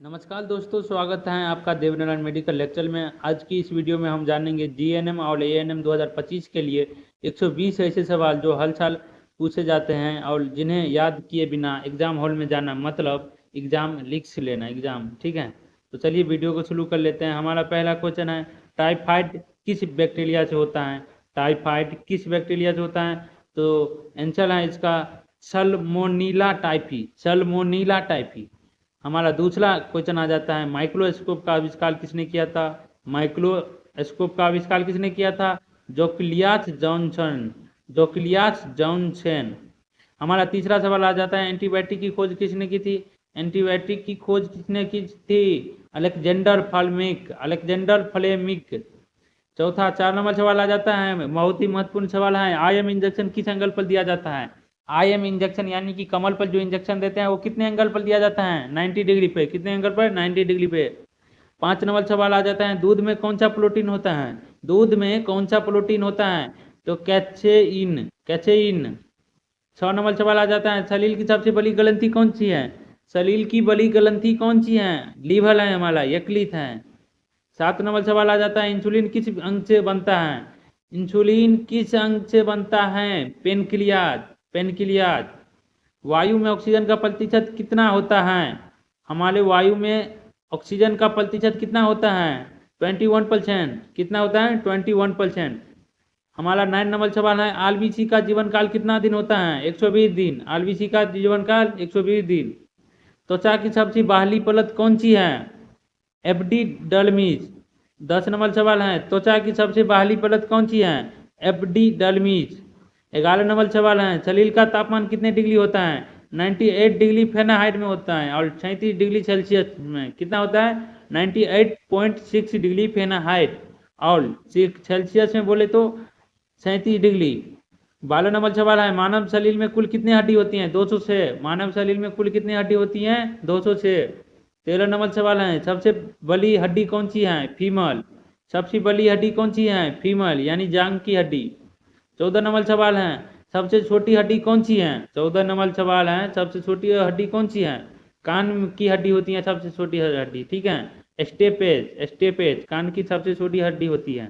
नमस्कार दोस्तों, स्वागत है आपका देवनारायण मेडिकल लेक्चर में। आज की इस वीडियो में हम जानेंगे जीएनएम और एएनएम 2025 के लिए 120 ऐसे सवाल जो हर साल पूछे जाते हैं और जिन्हें याद किए बिना एग्जाम हॉल में जाना मतलब एग्जाम लीक्स लेना एग्जाम। ठीक है, तो चलिए वीडियो को शुरू कर लेते हैं। हमारा पहला क्वेश्चन है, टाइफाइड किस बैक्टीरिया से होता है? टाइफाइड किस बैक्टीरिया से होता है? तो आंसर है इसका सल्मोनेला टाइफी। Salmonella typhi. हमारा दूसरा क्वेश्चन आ जाता है, माइक्रोस्कोप का आविष्कार किसने किया था? माइक्रोस्कोप का आविष्कार किसने किया था? जोक्लियास जॉनसन। जोक्लियास जॉनसन। हमारा तीसरा सवाल आ जाता है, एंटीबायोटिक की खोज किसने की थी? एंटीबायोटिक की खोज किसने की थी? Alexander Fleming. Alexander Fleming. चौथा 4 नंबर सवाल आ जाता है, बहुत ही महत्वपूर्ण सवाल है, आईएम इंजेक्शन किस एंगल पर दिया जाता है? आईएम इंजेक्शन यानी कि कमल पर जो इंजेक्शन देते हैं वो कितने एंगल पर दिया जाता है? 90 डिग्री पे। कितने एंगल पर? 90 डिग्री पे। 5 नंबर सवाल आ जाता है, दूध में कौन सा प्रोटीन होता है? दूध में कौन सा प्रोटीन होता है? तो कैसेइन। कैसेइन। 6 नंबर सवाल आ जाता है, शरीर की सबसे बड़ी ग्रंथि कौन सी है? शरीर की बड़ी ग्रंथि कौन सी है? लीवर है हमारा, यकृत है। 7 नंबर सवाल आ जाता है, इंसुलिन किस अंग से बनता है? इंसुलिन किस अंग से बनता है? पेनक्रियाज। पेनक्रियाज। वायु में ऑक्सीजन का प्रतिशत कितना होता है? हमारे वायु में ऑक्सीजन का प्रतिशत कितना होता है? 21%। कितना होता है? 21%। हमारा 9 नंबर सवाल है, आलबीसी का जीवन काल कितना दिन होता है? 120 दिन। आलबीसी का जीवन काल 120 दिन। त्वचा की सबसे बाहरी परत कौन सी है? एपिडर्मिस। 10 नंबर सवाल है, त्वचा की सबसे बाहरी परत कौन सी है? एपिडर्मिस। 11 नंबर सवाल है, शरीर का तापमान कितने डिग्री होता है? 98 डिग्री फ़ारेनहाइट में होता है और 37 डिग्री सेल्सियस में। कितना होता है? 98.6 डिग्री फ़ारेनहाइट और सेल्सियस में बोले तो 37 डिग्री। 12 नंबर सवाल है, मानव शरीर में कुल कितनी हड्डी होती हैं? 206। मानव शरीर में कुल कितनी हड्डी होती हैं? 206। 13 नंबर सवाल है, सबसे बड़ी हड्डी कौन सी है? फीमल। सबसे बड़ी हड्डी कौन सी है? फीमल यानी जांग की हड्डी। 14 नंबर सवाल है, सबसे छोटी हड्डी कौन सी है? 14 नंबर सवाल है, सबसे छोटी हड्डी कौन सी है? कान की हड्डी होती है सबसे छोटी हड्डी। ठीक है, स्टेपेज। स्टेपेज कान की सबसे छोटी हड्डी होती है।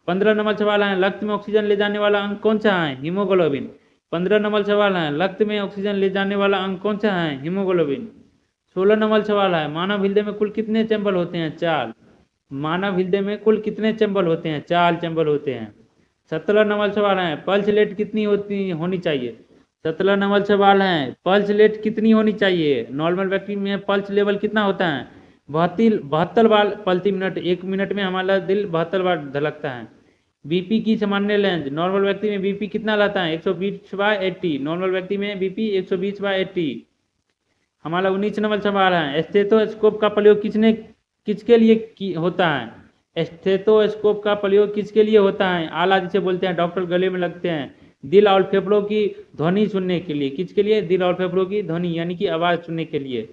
15 नंबर सवाल है, रक्त में ऑक्सीजन ले जाने वाला अंग कौन सा है? हीमोग्लोबिन। 15 नंबर सवाल है, रक्त में ऑक्सीजन ले जाने वाला अंग कौन सा है? हीमोग्लोबिन। 16 नंबर सवाल है, मानव हृदय में कुल कितने चैम्बर होते हैं? 4। मानव हृदय में कुल कितने चैम्बर होते हैं? 4 चैम्बर होते हैं। 17 नंबर सवाल है, पल्स रेट कितनी होनी चाहिए? 17 नंबर सवाल है, पल्स रेट कितनी होनी चाहिए? नॉर्मल व्यक्ति में पल्स लेवल कितना होता है? 72 बार प्रति मिनट। 1 मिनट में हमारा दिल 72 बार धड़कता है। बीपी की सामान्य रेंज, नॉर्मल व्यक्ति में बीपी कितना रहता है? 120/80। नॉर्मल व्यक्ति में बीपी 120/80। हमारा 19 नंबर सवाल है, स्टेथोस्कोप का प्रयोग किसके लिए होता है? स्टेथोस्कोप का प्रयोग किसके लिए होता है? आला जिसे बोलते हैं, डॉक्टर गले में लगते हैं, दिल और फेफड़ों की ध्वनि सुनने के लिए। किसके लिए? दिल और फेफड़ों की ध्वनि यानी कि आवाज़ सुनने के लिए।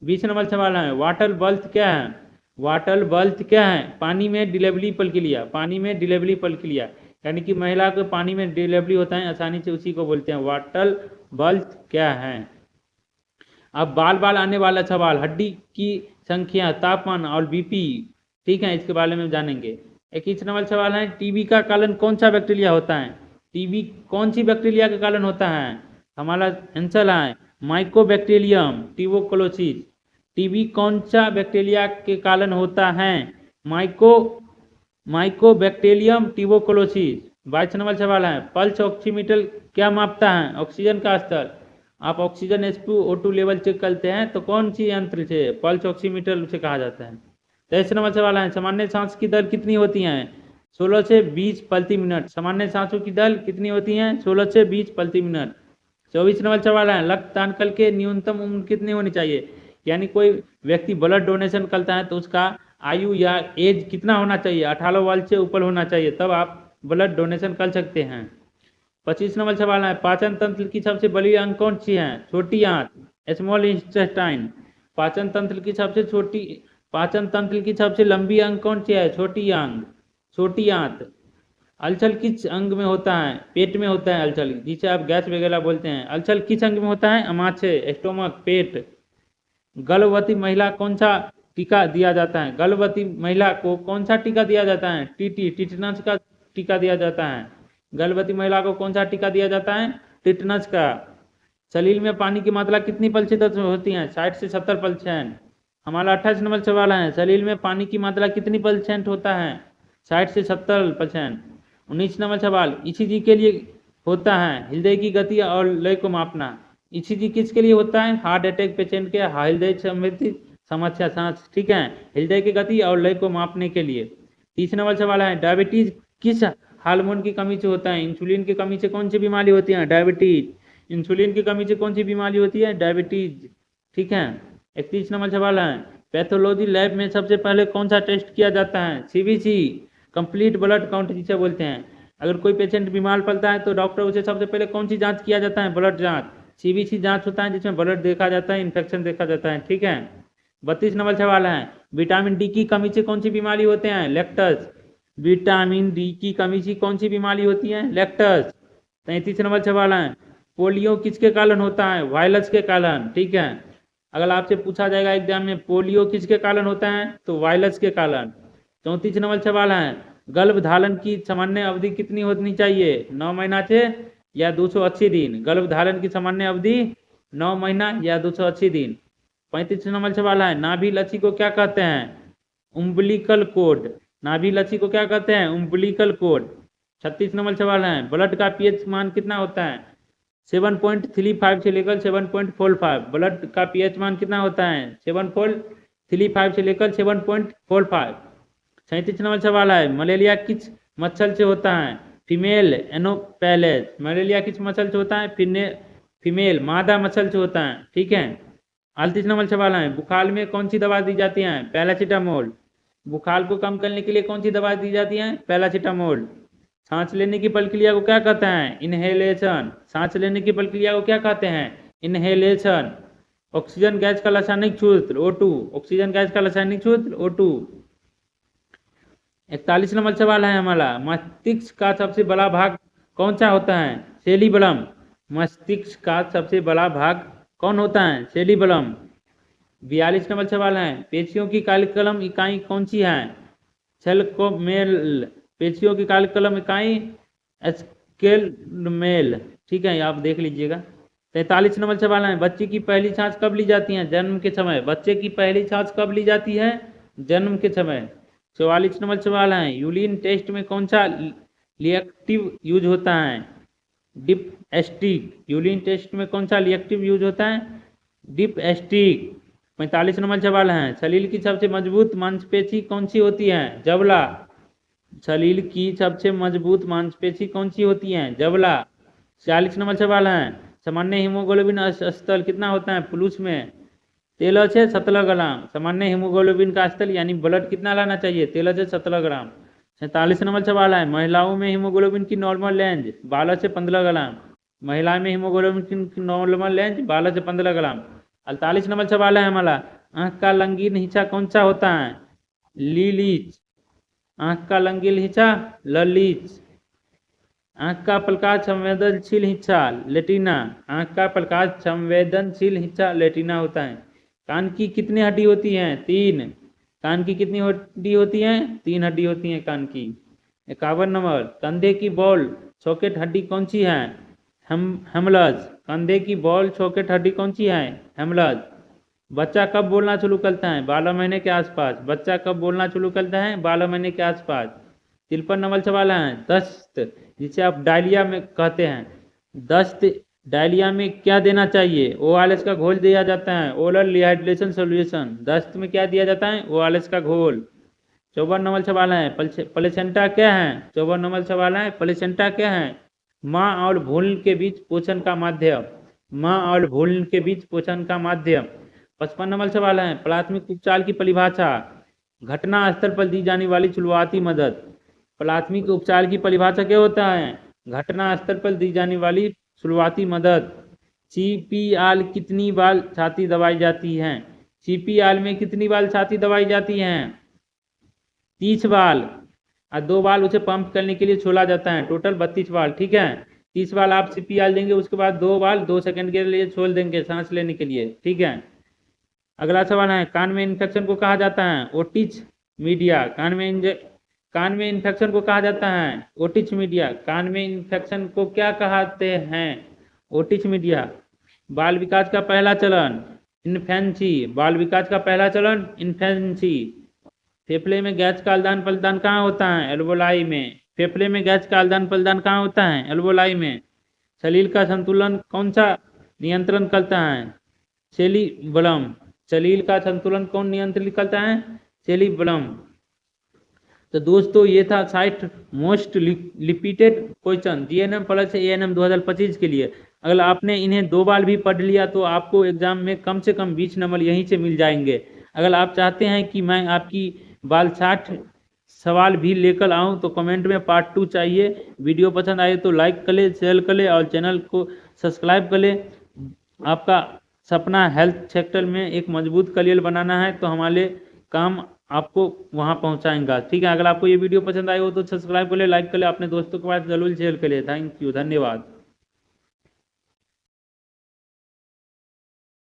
20 नंबर सवाल है, वाटर बल्थ क्या है? वाटर बल्थ क्या है? पानी में डिलीवरी प्रक्रिया। पानी में डिलीवरी प्रक्रिया यानी कि महिला को पानी में डिलीवरी होता है आसानी से, उसी को बोलते हैं वाटर बल्थ क्या है। अब बाल बाल आने वाला सवाल, हड्डी की संख्या, तापमान और बीपी। ठीक है, इसके बारे में जानेंगे। 21 नंबर सवाल है, टीबी का कारण कौन सा बैक्टीरिया होता है? टीबी कौन सी बैक्टीरिया के कारण होता है? हमारा आंसर है माइकोबैक्टीरियम ट्यूबरकुलोसिस। टीबी कौन सा बैक्टीरिया के कारण होता है? Mycobacterium tuberculosis. 22 नंबर सवाल है, पल्स ऑक्सीमीटर क्या मापता है? ऑक्सीजन का स्तर। आप ऑक्सीजन SpO2 लेवल चेक करते हैं तो कौन सी यंत्र से? पल्स ऑक्सीमीटर उसे कहा जाता है। 23 नंबर सवाल है, सामान्य सांस की दर कितनी होती है? 16 से 20 प्रति मिनट। सामान्य सांसों की दर कितनी होती है? 16 से 20 प्रति मिनट। 24 नंबर सवाल है, रक्तदान कल के न्यूनतम उम्र कितनी होनी चाहिए? यानी कोई व्यक्ति ब्लड डोनेशन करता है तो उसका आयु या एज कितना होना चाहिए? 18 वर्ष से ऊपर होना चाहिए, तब आप ब्लड डोनेशन कर सकते हैं। 25 नंबर सवाल है, पाचन तंत्र की सबसे बड़ी अंग कौन सी है? छोटी आंत, स्मॉल इंटेस्टाइन। पाचन तंत्र की सबसे लंबी अंग कौन सी है? छोटी अंग, छोटी आंत। अल्सर किस अंग में होता है? पेट में होता है अल्सर, जिसे आप गैस वगैरह बोलते हैं। अल्सर किस अंग में होता है? अमाशय, स्टोमक, पेट। गर्भवती महिला कौन सा टीका दिया जाता है? गर्भवती महिला को कौन सा टीका दिया जाता है? टिटनस का टीका दिया जाता है। गर्भवती महिला को कौन सा टीका दिया जाता है? टिटनस का। शरीर में पानी की मात्रा कितनी प्रतिशत होती है? 60 से 70%। हमारा 28 नंबर सवाल है, शरीर में पानी की मात्रा कितनी % होता है? 60 से 70%। 19 नंबर सवाल, ईसीजी के लिए होता है हृदय की गति और लय को मापना। ईसीजी किसके लिए होता है? हार्ट अटैक पेशेंट के हृदय संबंधी समस्या, सांस, ठीक है, हृदय की गति और लय को मापने के लिए। 30 नंबर सवाल है, डायबिटीज किस हार्मोन की कमी से होता है? इंसुलिन की कमी से कौन सी बीमारी होती है? डायबिटीज। इंसुलिन की कमी से कौन सी बीमारी होती है? डायबिटीज, ठीक है। 31 नंबर सवाल है, पैथोलॉजी लैब में सबसे पहले कौन सा टेस्ट किया जाता है? सीबीसी, कंप्लीट ब्लड काउंट जिसे बोलते हैं। अगर कोई पेशेंट बीमार पड़ता है तो डॉक्टर उसे सबसे पहले कौन सी जांच किया जाता है? ब्लड जांच। सीबीसी जांच होता है जिसमें ब्लड देखा जाता है, इन्फेक्शन देखा जाता है, ठीक है। 32 नंबर सवाल है, विटामिन डी की कमी से कौन सी बीमारी होते हैं? लेक्टस। विटामिन डी की कमी से कौन सी बीमारी होती है? लेक्टस। 33 नंबर सवाल है, पोलियो किसके कारण होता है? वायरस के कारण, ठीक है। अगर आपसे पूछा जाएगा एग्जाम में पोलियो किसके कारण होता है, तो वायरस के कारण। 34 नंबर सवाल है, गर्भधारण की सामान्य अवधि कितनी होनी चाहिए? 9 महीना से या 280 दिन। गर्भधारण की सामान्य अवधि 9 महीना या 280 दिन। 35 नंबर सवाल है, नाभि लची को क्या कहते हैं? उम्बिलिकल कोड। नाभि लची को क्या कहते हैं? उम्बिलिकल कोड। 36 नंबर सवाल है, ब्लड का पीएच मान कितना होता है? 7.35 से लेकर 7.45। ब्लड का पीएच मान कितना होता है? 7.35 से लेकर 7.45। 37 नंबर सवाल है, मलेरिया किस मच्छर से होता है? फीमेल एनोफेलेस। मलेरिया किस मच्छर से होता है? फीमेल मादा मच्छर से होता है, ठीक है। 38 नंबर सवाल है, बुखार में कौन सी दवा दी जाती है? पैरासीटामोल। बुखार को कम करने के लिए कौन सी दवा दी जाती है? पैरासीटामोल। सांस लेने की प्रक्रिया को क्या कहते हैं? इनहेलेशन। सांस लेने की प्रक्रिया को क्या कहते हैं? इनहेलेशन। ऑक्सीजन गैस का रासायनिक सूत्र O2। ऑक्सीजन गैस का रासायनिक सूत्र O2। 41 नंबर सवाल है हमारा, मस्तिष्क का सबसे बड़ा भाग कौन सा होता है? सेरिबेलम। मस्तिष्क का सबसे बड़ा भाग कौन होता है? सेरिबेलम। 42 नंबर सवाल है, पेशियों की कार्यक्रम इकाई कौन सी है? सेलकोमेल। पेशियों की कार्यक्रम इकाई स्केलमेल, ठीक है, आप देख लीजिएगा। 43 नंबर सवाल है, बच्चे की पहली सांस कब ली जाती है? जन्म के समय। बच्चे की पहली सांस कब ली जाती है? जन्म के समय। 44 नंबर सवाल है, यूरिन टेस्ट में कौन सा रिएक्टिव यूज होता है? डिपस्टिक। यूरिन टेस्ट में कौन सा रिएक्टिव यूज होता है? डिपस्टिक। 45 नंबर सवाल है, शरीर की सबसे मजबूत मांसपेशी कौन सी होती है? जबड़ा। शरीर की सबसे मजबूत मांसपेशी कौन सी होती है? जबड़ा। 46 नंबर सवाल है, सामान्य हीमोग्लोबिन स्तर कितना होता है पुरुष में? 13 से 17 ग्राम। सामान्य हीमोग्लोबिन का स्तर यानी ब्लड कितना लाना चाहिए? 13 से 17 ग्राम। 47 नंबर सवाल है, महिलाओं में हीमोग्लोबिन की नॉर्मल रेंज 12 से 15 ग्राम। महिला में हीमोग्लोबिन की नॉर्मल रेंज 12 से 15 ग्राम। 48 नंबर सवाल है हमारा, आंख का रंगीन हिस्सा कौन सा होता है? लिलीच। आंख का रंगीन हिस्सा ललीच। आंख का प्रकाश संवेदनशील हिस्सा लेटिना। आंख का प्रकाश संवेदनशील हिस्सा लेटिना होता है। कान की कितनी हड्डी होती हैं? 3। कान की कितनी हड्डी होती हैं? 3 हड्डी होती हैं कान की। 51 नंबर, कंधे की बॉल सॉकेट हड्डी कौन सी है? हेमलज। कंधे की बॉल सॉकेट हड्डी कौन सी है? हेमलज। बच्चा कब बोलना शुरू करता है? 12 महीने के आसपास। बच्चा कब बोलना शुरू करता है? 12 महीने के आसपास। 53 नंबर सवाल है, दस्त जिसे आप डायरिया में कहते हैं, दस्त डायरिया में क्या देना चाहिए? ORS का घोल दिया जाता है, ओरल रिहाइड्रेशन सोल्यूशन। दस्त में क्या दिया जाता है? ORS का घोल। 54 नंबर सवाल है, प्लेसेंटा क्या है? 54 नंबर सवाल है, प्लेसेंटा क्या है? माँ और भ्रूण के बीच पोषण का माध्यम। माँ और भ्रूण के बीच पोषण का माध्यम। 55 नंबर सवाल है, प्राथमिक उपचार की परिभाषा। घटना स्तर पर दी जाने वाली शुरुआती मदद। प्राथमिक उपचार की परिभाषा क्या होता है? घटना स्तर पर दी जाने वाली शुरुआती मदद। CPR कितनी बार छाती दबाई जाती है? CPR में कितनी बार छाती दबाई जाती है? 30 बार, और 2 बार उसे पंप करने के लिए छोड़ा जाता है, टोटल 32 बार, ठीक है। 30 बार आप CPR देंगे, उसके बाद 2 बार 2 सेकंड के लिए छोड़ देंगे सांस लेने के लिए, ठीक है। अगला सवाल है, कान में इन्फेक्शन को कहा जाता है ओटिच मीडिया। कान में इन्फेक्शन को कहा जाता है ओटिच मीडिया। कान में इन्फेक्शन को क्या कहते हैं? ओटिच मीडिया। बाल विकास का पहला चरण इन्फेंसी। बाल विकास का पहला चरण इन्फेंसी। फेफड़े में गैस का आदान प्रदान कहाँ होता है? एल्वोलाई में। फेफड़े में गैस का आदान प्रदान कहाँ होता है? एल्वोलाई में। शरीर का संतुलन कौन सा नियंत्रण करता है? सेरिबेलम। शरीर का संतुलन कौन नियंत्रित करता है? सेरिबेलम। तो दोस्तों ये था 60 most repeated question GNM plus ANM 2025 के लिए। अगर आपने इन्हें 2 बार भी पढ़ लिया तो आपको एग्जाम में कम से कम 20 नंबर यहीं से मिल जाएंगे। अगर आप चाहते हैं कि मैं आपकी बाल 60 सवाल भी लेकर आऊं तो कमेंट में पार्ट 2 चाहिए। वीडियो पसंद आए तो लाइक कर ले, शेयर कर ले और चैनल को सब्सक्राइब कर ले। आपका सपना हेल्थ सेक्टर में एक मजबूत करियर बनाना है तो हमारे काम आपको वहां पहुंचाएंगा। ठीक है, अगर आपको ये वीडियो पसंद आई हो तो सब्सक्राइब कर ले, लाइक कर ले, अपने दोस्तों के पास जरूर शेयर कर ले। थैंक यू, धन्यवाद।